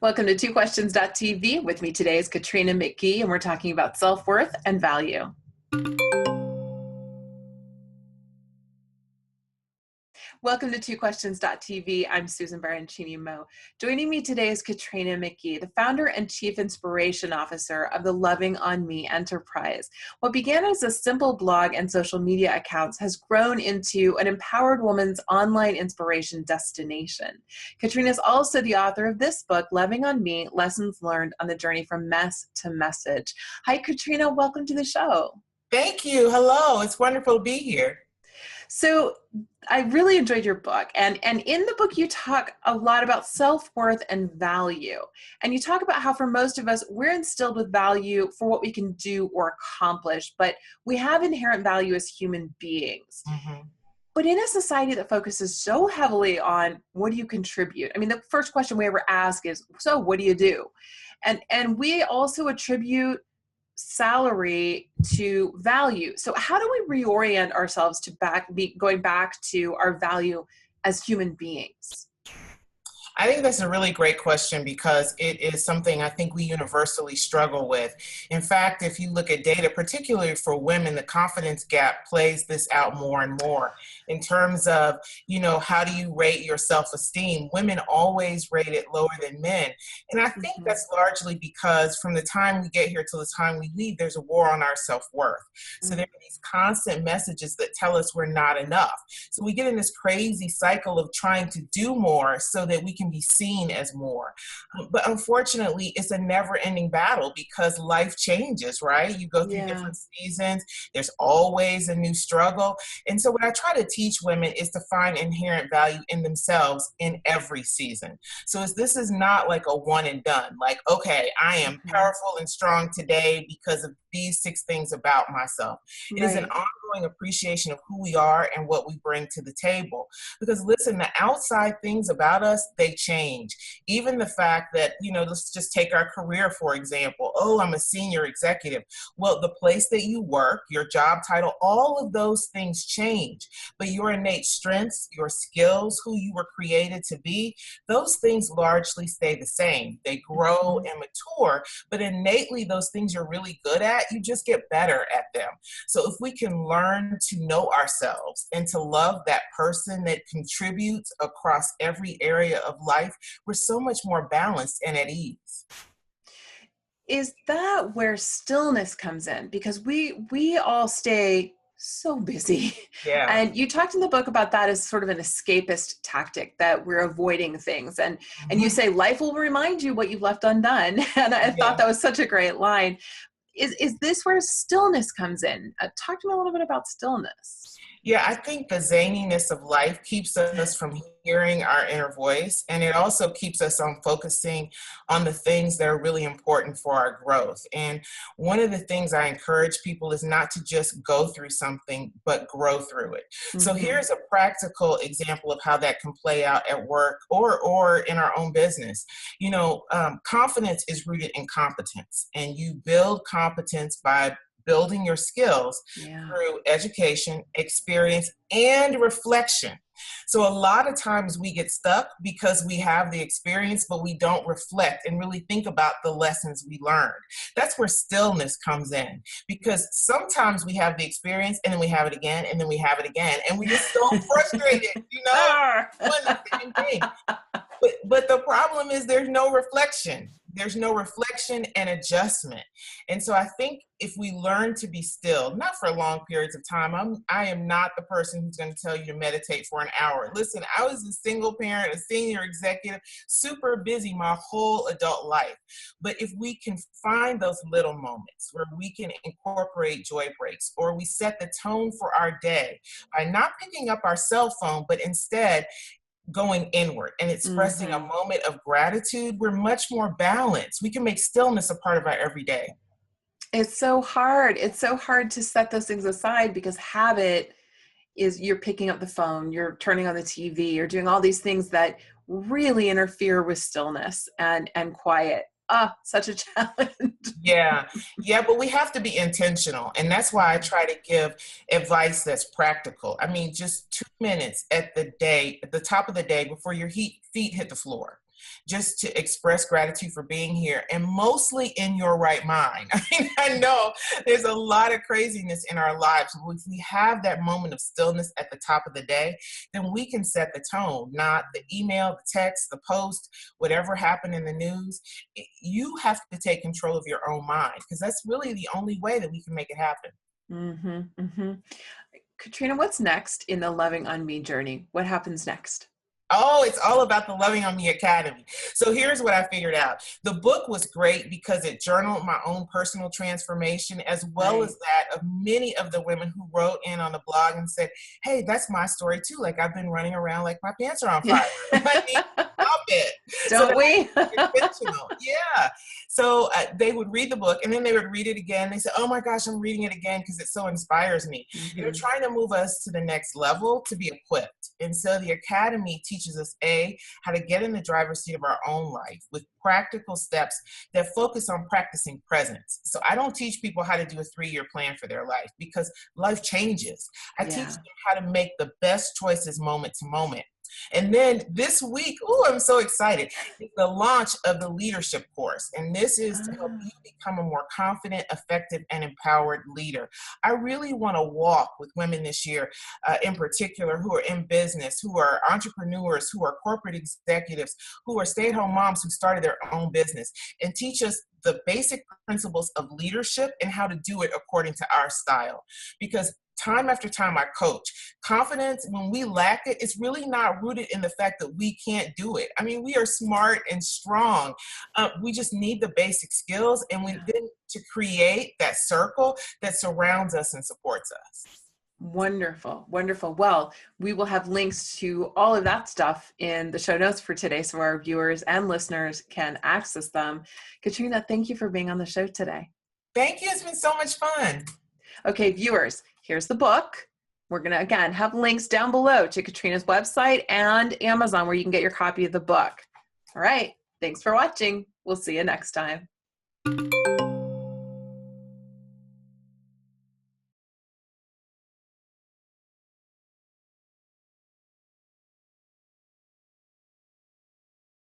Welcome to twoquestions.tv. With me today is Katrina McGhee, and we're talking about self-worth and value. Welcome to twoquestions.tv. I'm Susan Baroncini-Moe. Joining me today is Katrina McGhee, the founder and chief inspiration officer of the Loving on Me enterprise. What began as a simple blog and social media accounts has grown into an empowered woman's online inspiration destination. Katrina is also the author of this book, Loving on Me, Lessons Learned on the Journey from Mess to Message. Hi, Katrina. Welcome to the show. Thank you. Hello. It's wonderful to be here. So I really enjoyed your book. And in the book, you talk a lot about self-worth and value. And you talk about how for most of us, we're instilled with value for what we can do or accomplish, but we have inherent value as human beings. Mm-hmm. But in a society that focuses so heavily on what do you contribute? I mean, the first question we ever ask is, so what do you do? And we also attribute salary to value. So how do we reorient ourselves to going back to our value as human beings? I think that's a really great question because it is something I think we universally struggle with. In fact, if you look at data, particularly for women, the confidence gap plays this out more and more in terms of, how do you rate your self-esteem? Women always rate it lower than men. And I think that's largely because from the time we get here till the time we leave, there's a war on our self-worth. So there are these constant messages that tell us we're not enough. So we get in this crazy cycle of trying to do more so that we can be seen as more. But unfortunately, it's a never-ending battle because life changes, right? You go through different seasons. There's always a new struggle. And so what I try to teach women is to find inherent value in themselves in every season. So this is not like a one and done, like, okay, I am powerful and strong today because of these 6 things about myself. It is an ongoing appreciation of who we are and what we bring to the table. Because listen, the outside things about us, they change. Even the fact that, let's just take our career, for example. Oh, I'm a senior executive. Well, the place that you work, your job title, all of those things change. But your innate strengths, your skills, who you were created to be, those things largely stay the same. They grow and mature, but innately those things you're really good at, you just get better at them. So if we can learn to know ourselves and to love that person that contributes across every area of life, we're so much more balanced and at ease. Is that where stillness comes in? Because we all stay so busy. Yeah. And you talked in the book about that as sort of an escapist tactic, that we're avoiding things. And you say life will remind you what you've left undone. And I thought that was such a great line. Is this where stillness comes in? Talk to me a little bit about stillness. Yeah, I think the zaniness of life keeps us from hearing our inner voice, and it also keeps us on focusing on the things that are really important for our growth. And one of the things I encourage people is not to just go through something, but grow through it. So here's a practical example of how that can play out at work or in our own business. Confidence is rooted in competence, and you build competence by building your skills through education, experience, and reflection. So a lot of times we get stuck because we have the experience, but we don't reflect and really think about the lessons we learned. That's where stillness comes in, because sometimes we have the experience and then we have it again and then we have it again. And we get so frustrated, doing the same thing. But the problem is there's no reflection. There's no reflection and adjustment. And so I think if we learn to be still, not for long periods of time, I am not the person who's going to tell you to meditate for an hour. Listen, I was a single parent, a senior executive, super busy my whole adult life. But if we can find those little moments where we can incorporate joy breaks, or we set the tone for our day by not picking up our cell phone, but instead going inward and expressing a moment of gratitude, we're much more balanced. We can make stillness a part of our everyday. It's so hard. It's so hard to set those things aside because habit is you're picking up the phone, you're turning on the TV, you're doing all these things that really interfere with stillness and quiet. Such a challenge. Yeah, but we have to be intentional. And that's why I try to give advice that's practical. I mean, just 2 minutes at the top of the day before your feet hit the floor. just to express gratitude for being here, and mostly in your right mind. I mean, I know there's a lot of craziness in our lives. If we have that moment of stillness at the top of the day, then we can set the tone, not the email, the text, the post, whatever happened in the news. You have to take control of your own mind, because that's really the only way that we can make it happen. Mm-hmm, mm-hmm. Katrina, what's next in the Loving on Me journey? What happens next? Oh, it's all about the Loving on Me Academy. So here's what I figured out. The book was great because it journaled my own personal transformation, as well as that of many of the women who wrote in on the blog and said, hey, that's my story too. Like, I've been running around like my pants are on fire. I mean, stop it. Don't we? Intentional. Yeah. So they would read the book and then they would read it again. They said, oh my gosh, I'm reading it again because it so inspires me. Mm-hmm. They're trying to move us to the next level to be equipped. And so the Academy teaches us, how to get in the driver's seat of our own life with practical steps that focus on practicing presence. So I don't teach people how to do a 3-year plan for their life, because life changes. I teach them how to make the best choices moment to moment. And then this week, I'm so excited, it's the launch of the leadership course. And this is to help you become a more confident, effective, and empowered leader. I really want to walk with women this year, in particular, who are in business, who are entrepreneurs, who are corporate executives, who are stay-at-home moms who started their own business, and teach us the basic principles of leadership and how to do it according to our style. Because time after time I coach, confidence, when we lack it, it's really not rooted in the fact that we can't do it. I mean, we are smart and strong. We just need the basic skills, and we then to create that circle that surrounds us and supports us. Wonderful. Wonderful. Well, we will have links to all of that stuff in the show notes for today, so our viewers and listeners can access them. Katrina, thank you for being on the show today. Thank you. It's been so much fun. Okay, viewers, here's the book. We're going to, again, have links down below to Katrina's website and Amazon where you can get your copy of the book. All right. Thanks for watching. We'll see you next time.